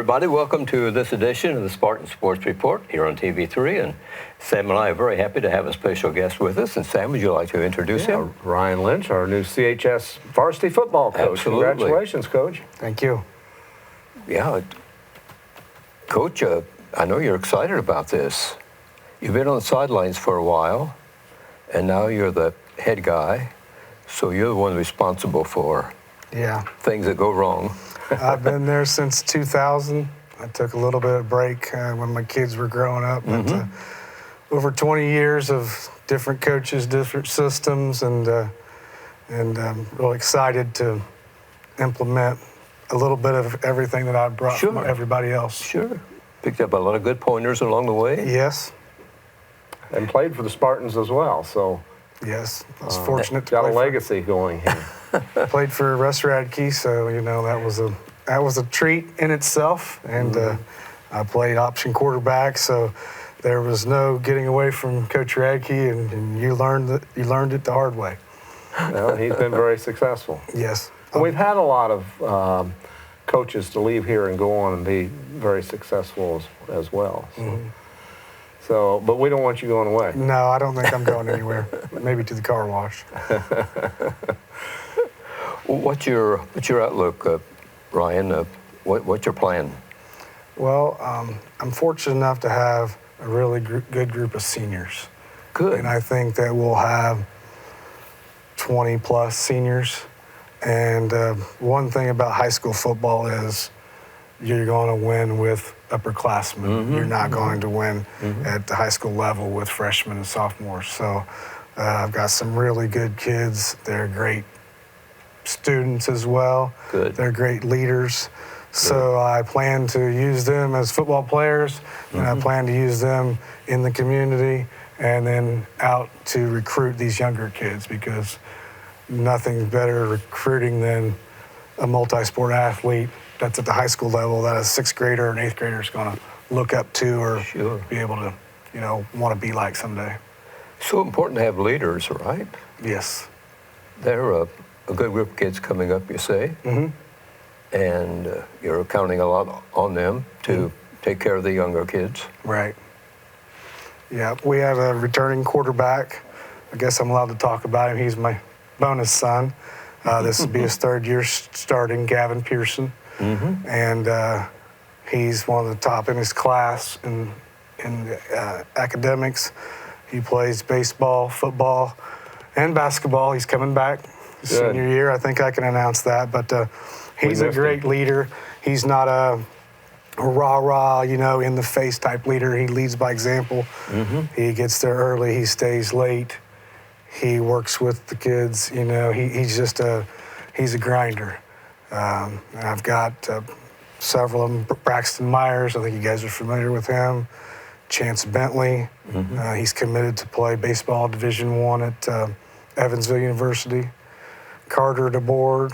everybody. Welcome to this edition of the Spartan Sports Report here on TV3. And Sam and I are very happy to have a special guest with us. And Sam, would you like to introduce him? Ryan Lynch, our new CHS varsity football coach. Absolutely. Congratulations, Coach. Thank you. Yeah. Coach, I know you're excited about this. You've been on the sidelines for a while, and now you're the head guy. So you're the one responsible for things that go wrong. I've been there since 2000. I took a little bit of break when my kids were growing up. But, over 20 years of different coaches, different systems, and I'm really excited to implement a little bit of everything that I brought from everybody else. Sure. Picked up a lot of good pointers along the way. Yes. And played for the Spartans as well, so. Yes, I was fortunate to got play a legacy going here. Played for Russ Radke, so that was a treat in itself. And I played option quarterback, so there was no getting away from Coach Radke, and you learned it the hard way. Well, he's been very successful. Yes. And we've had a lot of coaches to leave here and go on and be very successful as well. So, but we don't want you going away. No, I don't think I'm going anywhere. Maybe to the car wash. What's your outlook, Ryan? What's your plan? Well, I'm fortunate enough to have a really good group of seniors. Good. And I think that we'll have 20-plus seniors. And one thing about high school football is you're going to win with upperclassmen. You're not going to win at the high school level with freshmen and sophomores. So I've got some really good kids. They're great students as well. Good. They're great leaders. So I plan to use them as football players, and I plan to use them in the community and then out to recruit these younger kids, because nothing's better recruiting than a multi-sport athlete that's at the high school level that a sixth grader or an eighth grader is going to look up to or be able to, want to be like someday. So important to have leaders, right? Yes. They're a good group of kids coming up, you say, and you're counting a lot on them to take care of the younger kids. Right. Yeah, we have a returning quarterback. I guess I'm allowed to talk about him. He's my bonus son. This will be his third year starting, Gavin Pearson. And he's one of the top in his class in academics. He plays baseball, football, and basketball. He's coming back senior year. I think I can announce that. But he's a great leader. He's not a rah-rah, in-the-face type leader. He leads by example. He gets there early. He stays late. He works with the kids. He's a grinder. I've got several of them. Braxton Myers, I think you guys are familiar with him. Chance Bentley, he's committed to play baseball Division I at Evansville University. Carter DeBoard,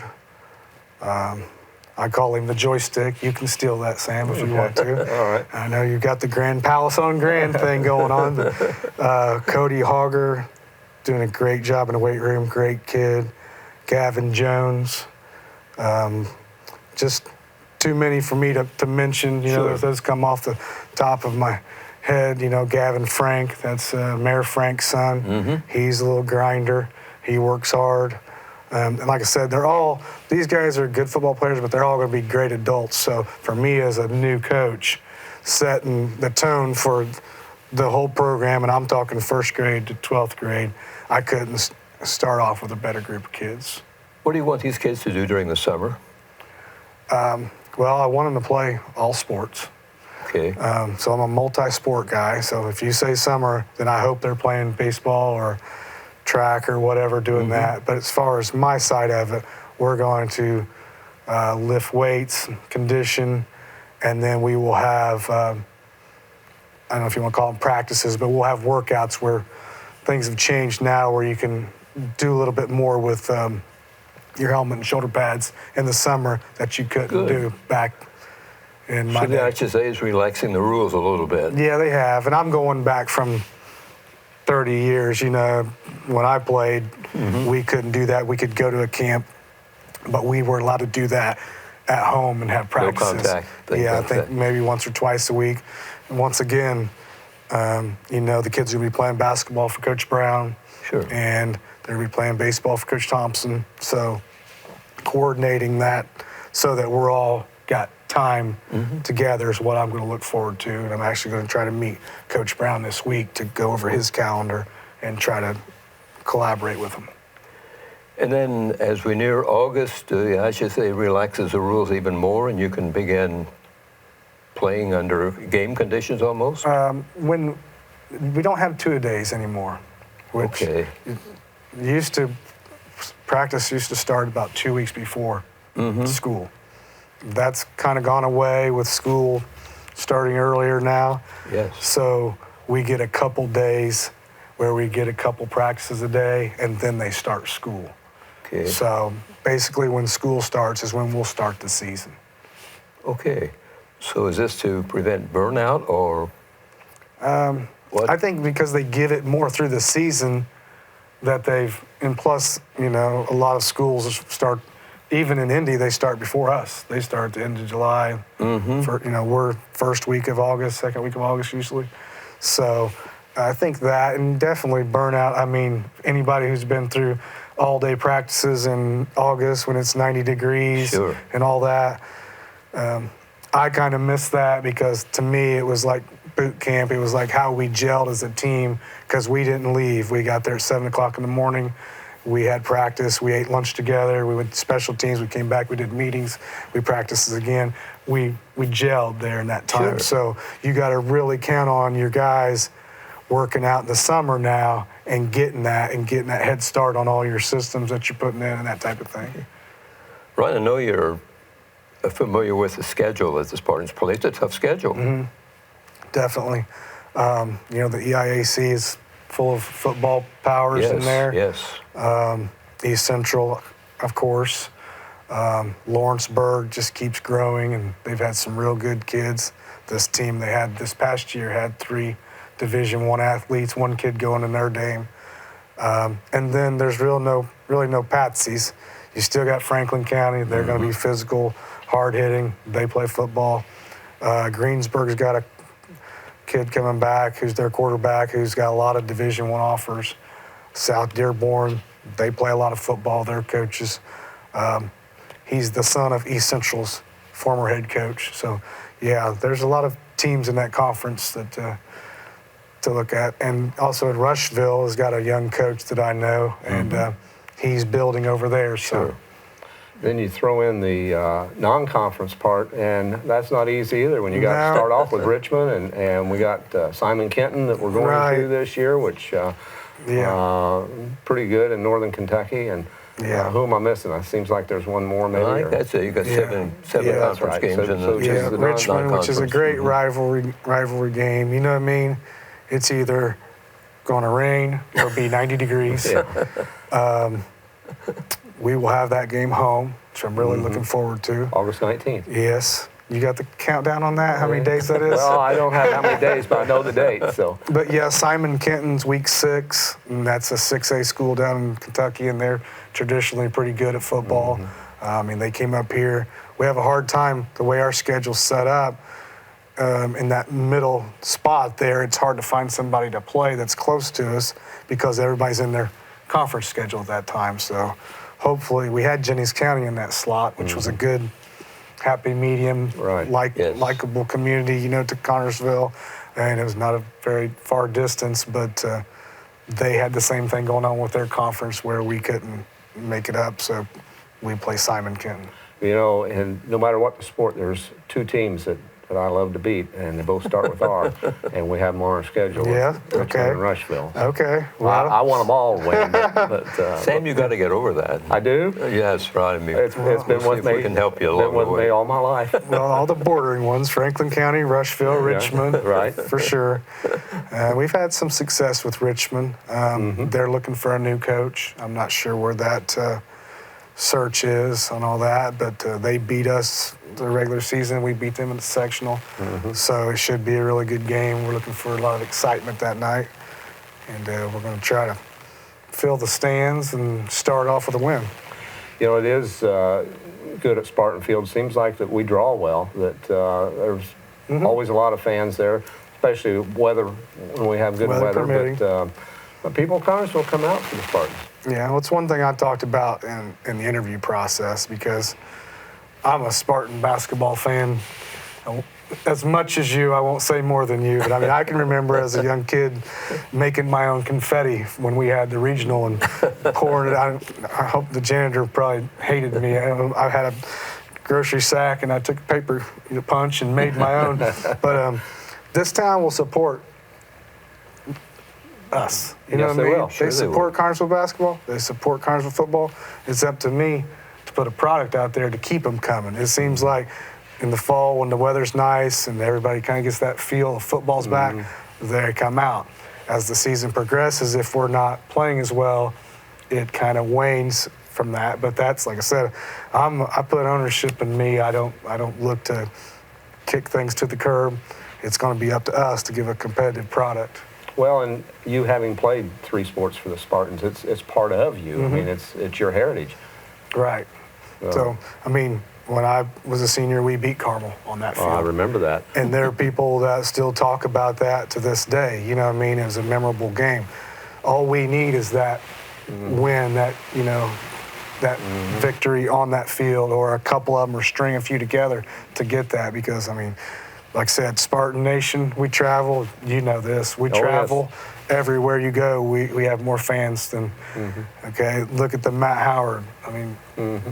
I call him the joystick. You can steal that, Sam, if you want to. All right. I know you've got the Grand Palace on Grand thing going on. Cody Hogger, doing a great job in the weight room, great kid. Gavin Jones. Just too many for me to mention. Those come off the top of my head. Gavin Frank, that's Mayor Frank's son. He's a little grinder. He works hard. And like I said, these guys are good football players, but they're all going to be great adults. So for me as a new coach, setting the tone for the whole program, and I'm talking first grade to 12th grade, I couldn't start off with a better group of kids. What do you want these kids to do during the summer? Well, I want them to play all sports. Okay. So I'm a multi-sport guy. So if you say summer, then I hope they're playing baseball or track or whatever, doing that. But as far as my side of it, we're going to lift weights, condition, and then we will have, I don't know if you want to call them practices, but we'll have workouts where things have changed now, where you can do a little bit more with your helmet and shoulder pads in the summer that you couldn't do back in my day. So the HSA is relaxing the rules a little bit. Yeah, they have. And I'm going back from 30 years. When I played, we couldn't do that. We could go to a camp, but we were allowed to do that at home and have practices. No contact. Yeah, I think maybe once or twice a week. And once again, the kids are going to be playing basketball for Coach Brown. Sure. And they're going to be playing baseball for Coach Thompson. So coordinating that so that we're all got time together is what I'm going to look forward to. And I'm actually going to try to meet Coach Brown this week to go over his calendar and try to collaborate with him. And then as we near August, the IHSA relaxes the rules even more, and you can begin playing under game conditions almost? When we don't have two-a-days anymore, which practice used to start about 2 weeks before school. That's kind of gone away with school starting earlier now. Yes. So we get a couple days where we get a couple practices a day, and then they start school. Okay. So basically when school starts is when we'll start the season. Okay. So is this to prevent burnout or what? I think because they give it more through the season that and plus, a lot of schools start, even in Indy, they start before us. They start at the end of July. We're first week of August, second week of August usually. So I think that, and definitely burnout. I mean, anybody who's been through all-day practices in August when it's 90 degrees and all that, I kind of miss that because to me it was like boot camp. It was like how we gelled as a team because we didn't leave. We got there at 7 o'clock in the morning. We had practice. We ate lunch together. We went to special teams. We came back. We did meetings. We practiced again. We gelled there in that time. So you got to really count on your guys working out in the summer now and getting that head start on all your systems that you're putting in and that type of thing. Ryan, I know you're familiar with the schedule that the Spartans play. It's a tough schedule. Definitely. The EIAC is full of football powers in there. Yes. East Central, of course. Lawrenceburg just keeps growing, and they've had some real good kids. This team they had this past year had 3 Division I athletes, 1 kid going to Notre Dame. And then there's really no patsies. You still got Franklin County. They're going to be physical, hard-hitting. They play football. Greensburg's got a kid coming back who's their quarterback who's got a lot of Division I offers. South Dearborn, they play a lot of football. Their coaches. He's the son of East Central's former head coach. So, yeah, there's a lot of teams in that conference that to look at. And also at Rushville has got a young coach that I know, and he's building over there. So. Then you throw in the non-conference part, and that's not easy either. When you got to start off with Richmond, and we got Simon Kenton that we're going to this year, which pretty good in Northern Kentucky. And who am I missing? It seems like there's one more maybe. I think that's it. You got seven conference games in the Richmond, which is a great rivalry game. You know what I mean? It's either going to rain or be 90 degrees. We will have that game home, which I'm really looking forward to. August 19th. Yes. You got the countdown on that? How many days that is? Well, I don't have how many days, but I know the date. So. But yeah, Simon Kenton's week 6, and that's a 6A school down in Kentucky, and they're traditionally pretty good at football. They came up here. We have a hard time the way our schedule's set up. In that middle spot there, it's hard to find somebody to play that's close to us because everybody's in their conference schedule at that time. So hopefully, we had Jennings County in that slot, which was a good, happy medium, likable community, to Connorsville. And it was not a very far distance, but they had the same thing going on with their conference where we couldn't make it up. So we play Simon Kenton. And no matter what the sport, there's 2 teams that I love to beat, and they both start with R, and we have them on our schedule. Richmond and Rushville. Okay. Well, I want them all to win, but Sam, you got to get over that. I do. Yes, right. It's been with me. We can help you along the way. Me all my life. Well, all the bordering ones: Franklin County, Rushville, Richmond. Right. For sure. We've had some success with Richmond. They're looking for a new coach. I'm not sure where that search is on all that, but they beat us the regular season. We beat them in the sectional, so it should be a really good game. We're looking for a lot of excitement that night, and we're going to try to fill the stands and start off with a win. It is good at Spartan Field. Seems like that we draw well, that there's always a lot of fans there, especially weather, when we have good weather. But people in Connersville come out for the Spartans. Yeah, well, it's one thing I talked about in the interview process, because I'm a Spartan basketball fan. As much as you, I won't say more than you, but I mean, I can remember as a young kid making my own confetti when we had the regional and pouring it out. I hope the janitor probably hated me. I had a grocery sack and I took a paper punch and made my own. But this town will support us. You know what I mean? They support Connersville basketball. They support Connersville football. It's up to me to put a product out there to keep them coming. It seems like in the fall, when the weather's nice and everybody kind of gets that feel of football's back, they come out. As the season progresses, if we're not playing as well, it kind of wanes from that. But that's, like I said, I put ownership in me. I don't look to kick things to the curb. It's going to be up to us to give a competitive product. Well, and you having played 3 sports for the Spartans, it's part of you. I mean, it's your heritage. Right. So, I mean, when I was a senior, we beat Carmel on that field. Oh, I remember that. And there are people that still talk about that to this day. You know what I mean? It was a memorable game. All we need is that win, that, that victory on that field, or a couple of them, or string a few together to get that. Because, I mean, like I said, Spartan Nation, we travel. You know this. We travel. Yes. Everywhere you go, we have more fans than, okay? Look at the Matt Howard. I mean,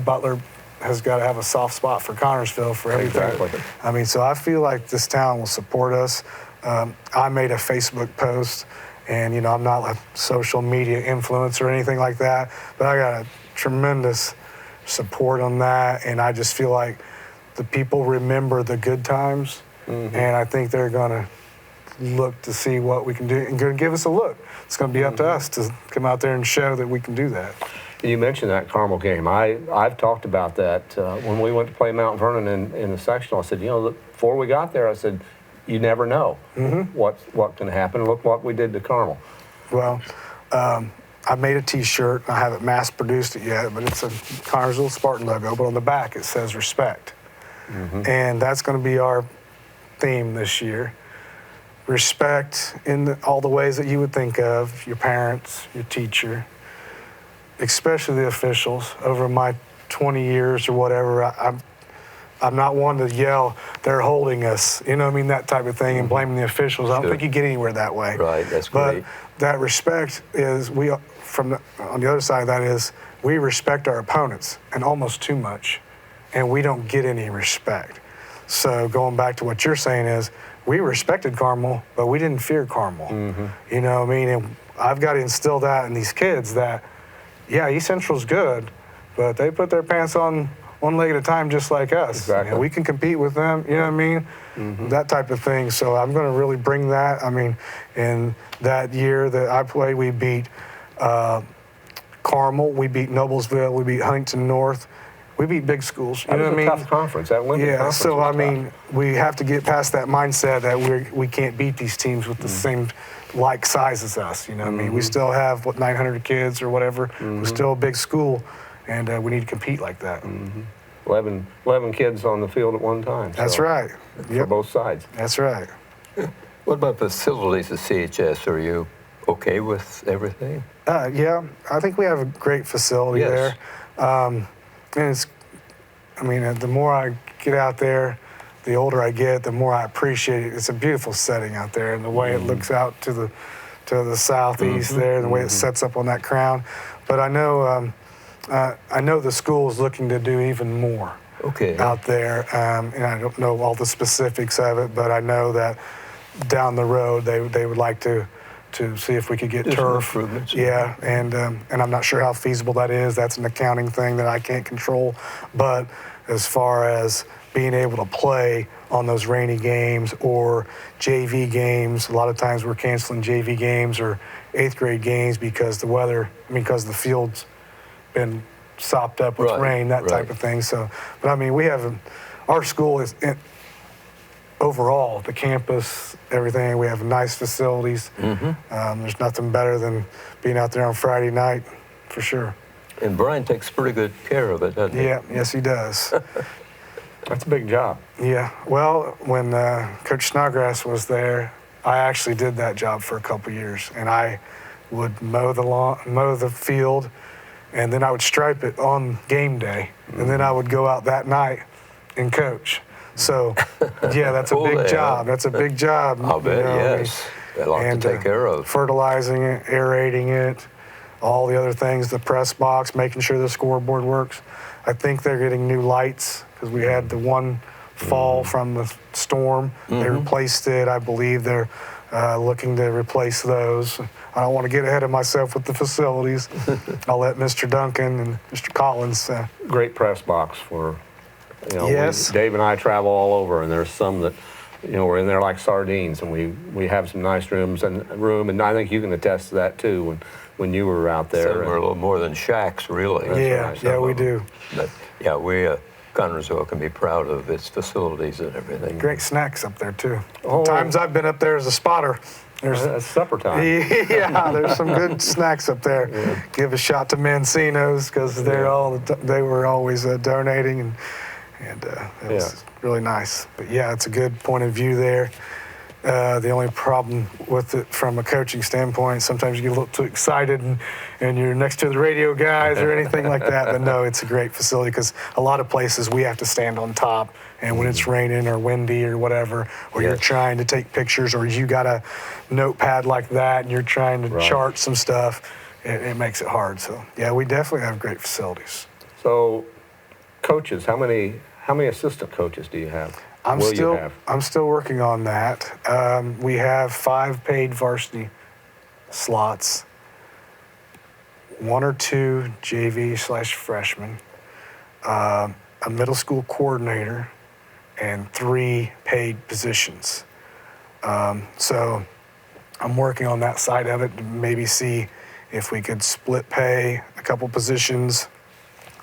Butler has got to have a soft spot for Connersville for everything. Exactly. I mean, so I feel like this town will support us. I made a Facebook post, and, I'm not a social media influencer or anything like that, but I got a tremendous support on that, and I just feel like the people remember the good times, and I think they're going to look to see what we can do and going to give us a look. It's going to be up to us to come out there and show that we can do that. You mentioned that Carmel game. I've talked about that when we went to play Mount Vernon in the sectional. I said, before we got there, I said, you never know what can happen. Look what we did to Carmel. Well, I made a T-shirt. I haven't mass-produced it yet, but it's a Connersville Spartan logo. But on the back, it says respect. And that's going to be our theme this year. Respect in all the ways that you would think of, your parents, your teacher, especially the officials. Over my 20 years or whatever, I'm not one to yell, they're holding us, that type of thing, and blaming the officials. I don't think you get anywhere that way. Right, that's great. But that respect is, on the other side of that is, we respect our opponents, and almost too much, and we don't get any respect. So going back to what you're saying is, we respected Carmel, but we didn't fear Carmel. You know what I mean? And I've got to instill that in these kids that, yeah, East Central's good, but they put their pants on one leg at a time just like us. Exactly. We can compete with them, you know what I mean? That type of thing. So I'm going to really bring that. I mean, in that year that I played, we beat Carmel, we beat Noblesville, we beat Huntington North. We beat big schools. You know what I mean? That was a tough conference. That Olympic conference. Yeah, so I mean, we have to get past that mindset that we can't beat these teams with the same like size as us. You know what I mean? We still have 900 kids or whatever. We're still a big school, and we need to compete like that. 11 kids on the field at one time. That's right. For both sides. That's right. What about facilities at CHS? Are you okay with everything? Yeah, I think we have a great facility there. And the more I get out there, the older I get, the more I appreciate it. It's a beautiful setting out there, and the way it looks out to the southeast there, and the way it sets up on that crown. But I know the school is looking to do even more out there, and I don't know all the specifics of it, but I know that down the road they would like to see if we could get turf. Yeah, and I'm not sure how feasible that is. That's an accounting thing that I can't control. But as far as being able to play on those rainy games or JV games, a lot of times we're canceling JV games or 8th grade games because the weather, because the field's been sopped up with rain, that type of thing. So, but I mean, our school is, overall, the campus, everything, we have nice facilities. There's nothing better than being out there on Friday night, for sure. And Brian takes pretty good care of it, doesn't he? Yeah, yes, he does. That's a big job. Yeah, well, when Coach Snodgrass was there, I actually did that job for a couple years, and I would mow the lawn, mow the field, and then I would stripe it on game day, and then I would go out that night and coach. So, yeah, that's a big job. That's a big job. I'll bet, yes. A lot to take care of. Fertilizing it, aerating it, all the other things, the press box, making sure the scoreboard works. I think they're getting new lights because we had the one fall from the storm. They replaced it. I believe they're looking to replace those. I don't want to get ahead of myself with the facilities. I'll let Mr. Duncan and Mr. Collins. Great press box for, Yes. Dave and I travel all over, and there's some that, we're in there like sardines, and we have some nice rooms and I think you can attest to that too when you were out there. So we're a little more than shacks, really. Yeah, we do. But yeah, Connersville can be proud of its facilities and everything. Great snacks up there too. Oh. Times I've been up there as a spotter. It's supper time. Yeah, there's some good snacks up there. Yeah. Give a shot to Mancino's because they were always donating and it was really nice. But yeah, it's a good point of view there. The only problem with it from a coaching standpoint, sometimes you get a little too excited and you're next to the radio guys or anything like that. But no, it's a great facility because a lot of places we have to stand on top. And when it's raining or windy or whatever, or you're trying to take pictures or you got a notepad like that and you're trying to chart some stuff, it makes it hard. So yeah, we definitely have great facilities. So coaches, how many assistant coaches do you have? I'm still working on that. We have 5 paid varsity slots, 1 or 2 JV/freshmen, a middle school coordinator, and 3 paid positions. So I'm working on that side of it to maybe see if we could split pay a couple positions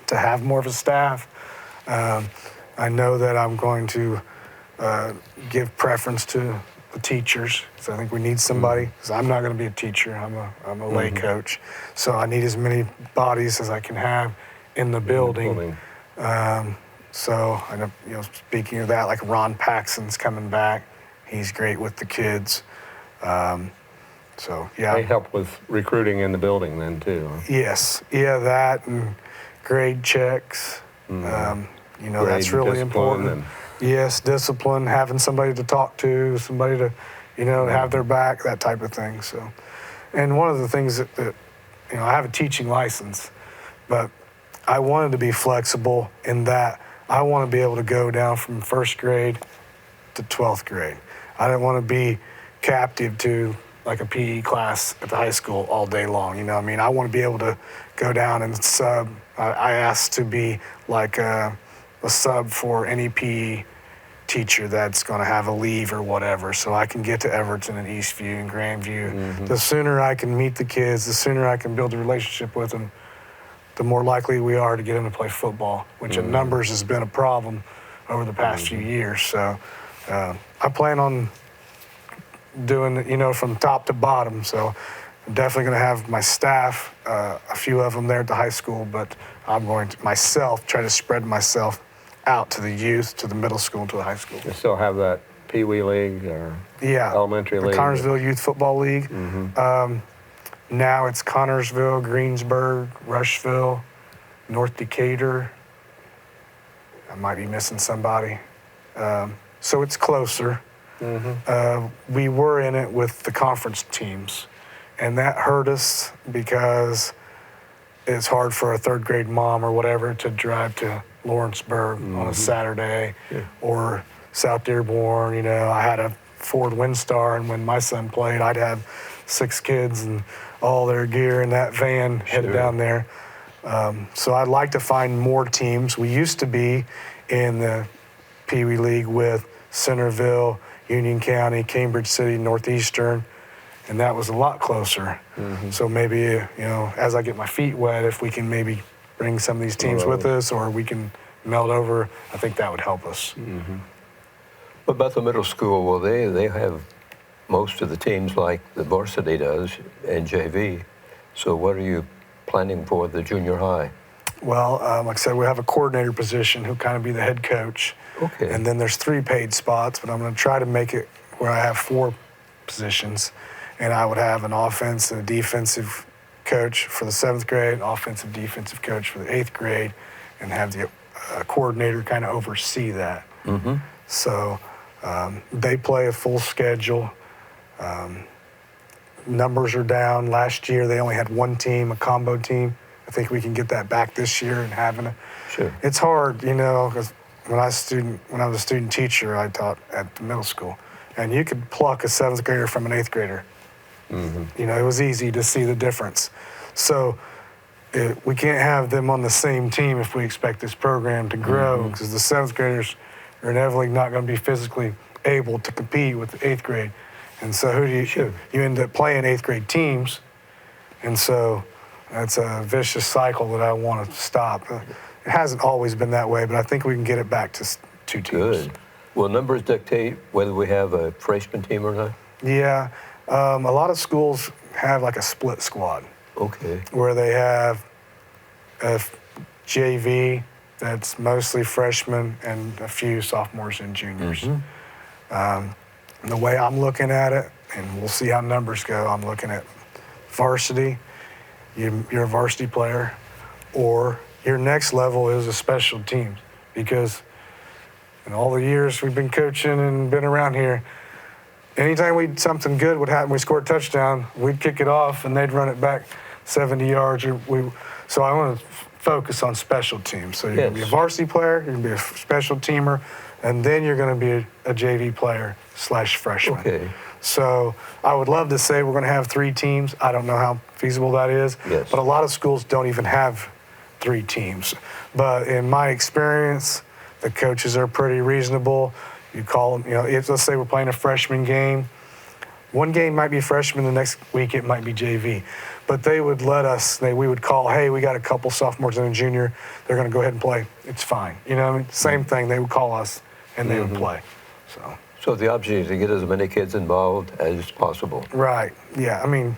to have more of a staff. I know that I'm going to give preference to the teachers because I think we need somebody. Because I'm not going to be a teacher. I'm a lay coach, so I need as many bodies as I can have in the building. So I know, speaking of that, like Ron Paxson's coming back. He's great with the kids. So yeah, they help with recruiting in the building then too. Huh? Yes, that and grade checks. That's really important. Yes, discipline, having somebody to talk to, somebody to, have their back, that type of thing. So, and one of the things that I have a teaching license, but I wanted to be flexible in that I want to be able to go down from 1st grade to 12th grade. I didn't want to be captive to like a PE class at the high school all day long. I want to be able to go down and sub. I asked to be like a sub for any PE teacher that's going to have a leave or whatever, so I can get to Everton and Eastview and Grandview. The sooner I can meet the kids, the sooner I can build a relationship with them, the more likely we are to get them to play football, which in numbers has been a problem over the past few years. So I plan on doing from top to bottom. So I'm definitely going to have my staff, a few of them there at the high school, but I'm going to myself try to spread myself out to the youth, to the middle school, to the high school. You still have that Pee Wee League or elementary league? The Connersville Youth Football League. Now it's Connersville, Greensburg, Rushville, North Decatur. I might be missing somebody. So it's closer. We were in it with the conference teams, and that hurt us because it's hard for a 3rd grade mom or whatever to drive to Lawrenceburg on a Saturday or South Dearborn. I had a Ford Windstar, and when my son played, I'd have 6 kids and all their gear in that van headed down there. So I'd like to find more teams. We used to be in the Pee Wee League with Centerville, Union County, Cambridge City, Northeastern, and that was a lot closer. So maybe, as I get my feet wet, if we can maybe bring some of these teams with us or we can meld over, I think that would help us. What about the middle school? Well, they have most of the teams like the varsity does and JV. So what are you planning planning for the junior high? Well, like I said, we have a coordinator position who'll kind of be the head coach. Okay. And then there's 3 paid spots, but I'm going to try to make it where I have 4 positions. And I would have an offense and a defensive coach for the 7th grade, an offensive defensive coach for the 8th grade, and have the coordinator kind of oversee that. Mm-hmm. So they play a full schedule. Numbers are down. Last year they only had 1 team, a combo team. I think we can get that back this year and having a. Sure. It's hard, because when I was a student teacher, I taught at the middle school, and you could pluck a 7th grader from an 8th grader. Mm-hmm. It was easy to see the difference. So we can't have them on the same team if we expect this program to grow, because the 7th graders are inevitably not going to be physically able to compete with the 8th grade. And so who do you end up playing 8th grade teams, and so that's a vicious cycle that I want to stop. It hasn't always been that way, but I think we can get it back to 2 teams. Good. Will numbers dictate whether we have a freshman team or not? Yeah. A lot of schools have like a split squad. Okay. Where they have a JV that's mostly freshmen and a few sophomores and juniors. The way I'm looking at it, and we'll see how numbers go, I'm looking at varsity. You're a varsity player, or your next level is a special teams, because in all the years we've been coaching and been around here, anytime something good would happen, we scored a touchdown, we'd kick it off and they'd run it back 70 yards. So I want to focus on special teams. So you're going to be a varsity player, you're going to be a special teamer, and then you're going to be a JV player / freshman. Okay. So I would love to say we're going to have 3 teams. I don't know how feasible that is. Yes. But a lot of schools don't even have 3 teams. But in my experience, the coaches are pretty reasonable. You call them, let's say we're playing a freshman game. One game might be freshman, the next week it might be JV. But they would let us, we would call, hey, we got a couple sophomores and a junior. They're going to go ahead and play. It's fine. Same thing. They would call us and they would play. So the object is to get as many kids involved as possible. Right. Yeah.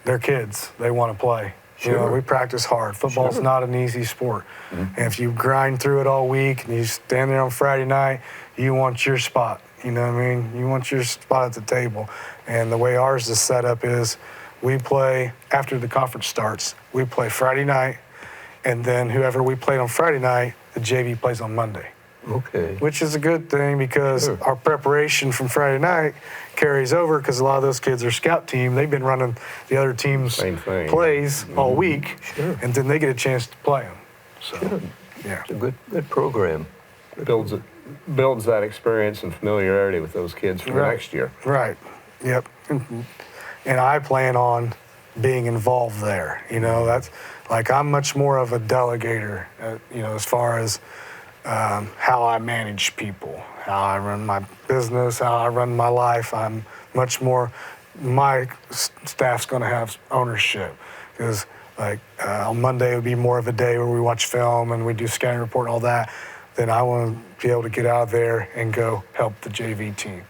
They're kids. They want to play. Sure. We practice hard. Football's not an easy sport. And if you grind through it all week and you stand there on Friday night, you want your spot. You want your spot at the table. And the way ours is set up is we play after the conference starts. We play Friday night, and then whoever we played on Friday night, the JV plays on Monday. Okay. Which is a good thing, because our preparation from Friday night carries over, because a lot of those kids are scout team. They've been running the other team's plays all week, and then they get a chance to play them. So, yeah. It's a good program. Builds that experience and familiarity with those kids for the next year. Right. Yep. And I plan on being involved there. That's like, I'm much more of a delegator, as far as how I manage people, how I run my business, how I run my life. I'm much more, my staff's going to have ownership, because on Monday it would be more of a day where we watch film and we do scouting report and all that. Then I want to be able to get out there and go help the JV team.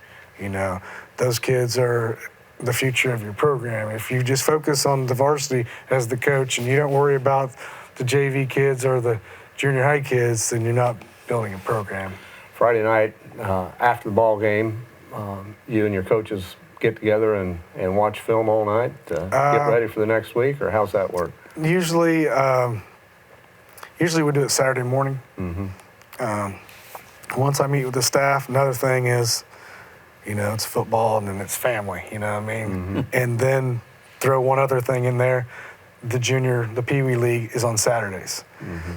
Those kids are the future of your program. If you just focus on the varsity as the coach and you don't worry about the JV kids or the junior high kids, then you're not building a program. Friday night, after the ball game, you and your coaches get together and watch film all night, get ready for the next week, or how's that work? Usually we do it Saturday morning. Once I meet with the staff, another thing is, it's football and then it's family, And then throw one other thing in there. The Pee Wee League is on Saturdays.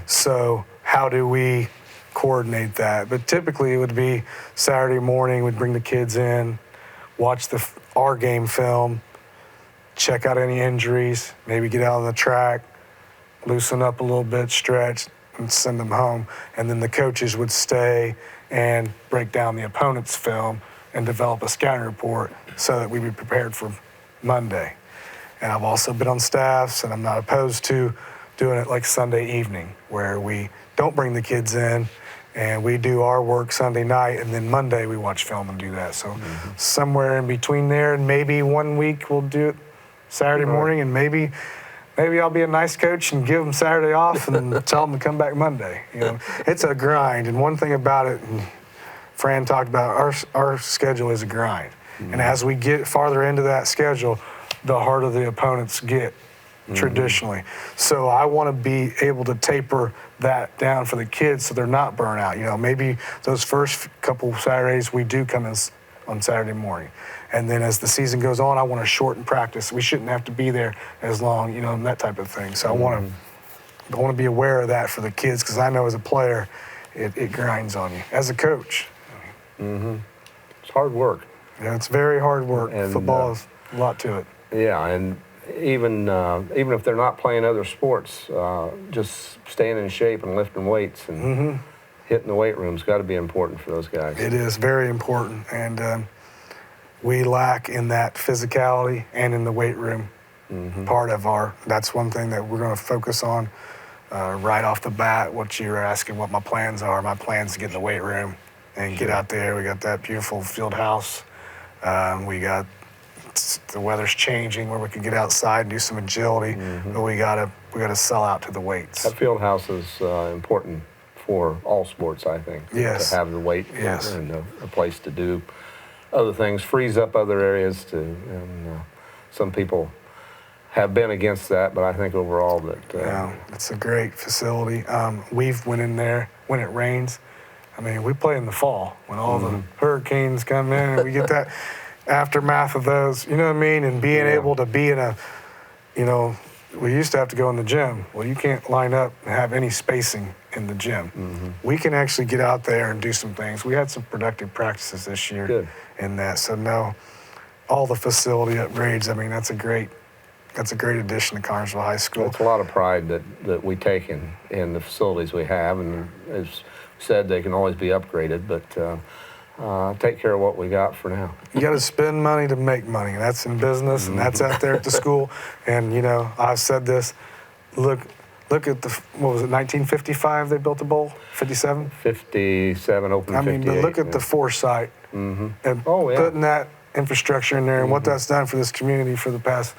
So how do we coordinate that? But typically it would be Saturday morning, we'd bring the kids in, watch our game film, check out any injuries, maybe get out on the track, loosen up a little bit, stretch, and send them home. And then the coaches would stay and break down the opponent's film and develop a scouting report so that we'd be prepared for Monday. And I've also been on staffs, and I'm not opposed to doing it like Sunday evening, where we don't bring the kids in and we do our work Sunday night, and then Monday we watch film and do that. So somewhere in between there, and maybe one week we'll do it Saturday morning, and maybe maybe I'll be a nice coach and give them Saturday off and tell them to come back Monday. You know, it's a grind. And one thing about it, and Fran talked about, our schedule is a grind. And as we get farther into that schedule, the harder the opponents get traditionally. So I want to be able to taper that down for the kids so they're not burnt out. You know, maybe those first couple Saturdays we do come in on Saturday morning. And then as the season goes on, I want to shorten practice. We shouldn't have to be there as long, you know, and that type of thing. So I want to be aware of that for the kids, because I know as a player, it grinds on you. As a coach. It's hard work. Yeah, it's very hard work. And, football is a lot to it. Yeah, and even if they're not playing other sports, just staying in shape and lifting weights and hitting the weight room's got to be important for those guys. It is very important, and we lack in that physicality and in the weight room part of that's one thing that we're going to focus on right off the bat. What you were asking, what my plans are. My plans to get in the weight room and get out there. We got that beautiful field house. We got the weather's changing where we can get outside and do some agility, but we gotta sell out to the weights. That field house is important for all sports, I think. Yes. To have the weight Yes. and a place to do other things, frees up other areas and some people have been against that, but I think overall that Yeah, it's a great facility. We've went in there when it rains. I mean, we play in the fall when all the hurricanes come in, and we get that aftermath of those, you know what I mean? And being able to be in we used to have to go in the gym. Well, you can't line up and have any spacing in the gym. We can actually get out there and do some things. We had some productive practices this year in that. So no, all the facility upgrades, I mean, that's a great addition to Carnesville High School. It's a lot of pride that we take in the facilities we have, and as said, they can always be upgraded, but take care of what we got for now. You got to spend money to make money. That's in business, and that's out there at the school. And, you know, I've said this, look at what was it, 1955 they built the bowl? 57? 57, open 58. I mean, but look at the foresight and putting that infrastructure in there and what that's done for this community for the past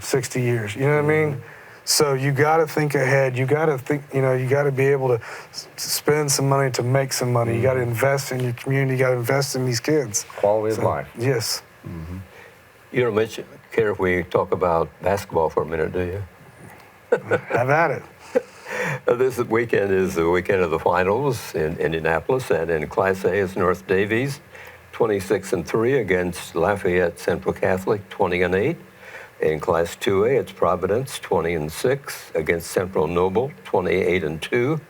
60 years. You know what I mean? So you got to think ahead. You got to think, you know, you got to be able to spend some money to make some money. You got to invest in your community. You got to invest in these kids. Quality of life. Yes. You don't care if we talk about basketball for a minute, do you? Have at it. This weekend is the weekend of the finals in Indianapolis, and in Class A is North Davies, 26-3 against Lafayette Central Catholic, 20-8. In Class 2A, it's Providence, 20-6 against Central Noble, 28-2.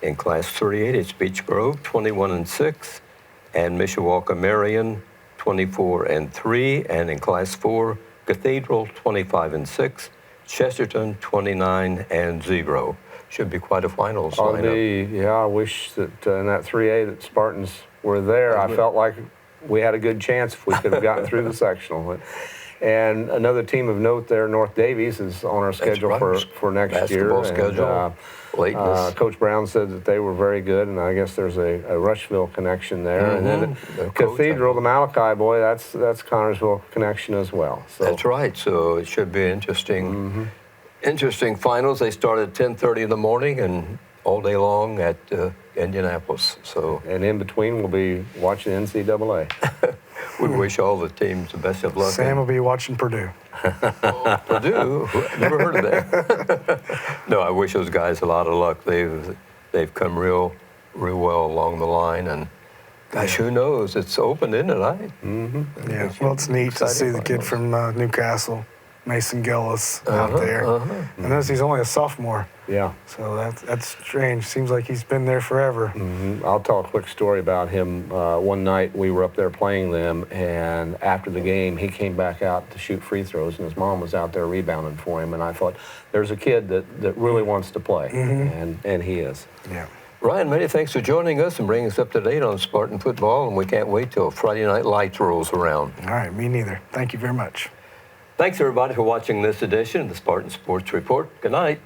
In Class 3A, it's Beech Grove, 21-6, and Mishawaka Marion, 24-3. And in Class 4, Cathedral, 25-6. Chesterton, 29-0. Should be quite a finals lineup. Yeah, I wish that in that 3A that Spartans were there. I felt like we had a good chance if we could have gotten through the sectional. And another team of note there, North Davies, is on our schedule for next year. Basketball schedule. Coach Brown said that they were very good, and I guess there's a Rushville connection there. And then Cathedral, the Malachi boy, that's Connersville connection as well. So. That's right. So it should be interesting. Interesting finals. They start at 10:30 in the morning and all day long at Indianapolis. So. And in between, we'll be watching NCAA. We wish all the teams the best of luck. Sam will be watching Purdue. Purdue? Never heard of that. No, I wish those guys a lot of luck. They've come real well along the line, and gosh, who knows? It's open, isn't it? Yeah. Well, it's neat to see the kid from Newcastle, Mason Gillis, out there. I notice he's only a sophomore. Yeah. So that's strange. Seems like he's been there forever. I'll tell a quick story about him. One night we were up there playing them, and after the game he came back out to shoot free throws, and his mom was out there rebounding for him. And I thought, there's a kid that really wants to play, and he is. Yeah. Ryan, many thanks for joining us and bringing us up to date on Spartan football, and we can't wait till Friday Night Lights rolls around. All right, me neither. Thank you very much. Thanks, everybody, for watching this edition of the Spartan Sports Report. Good night.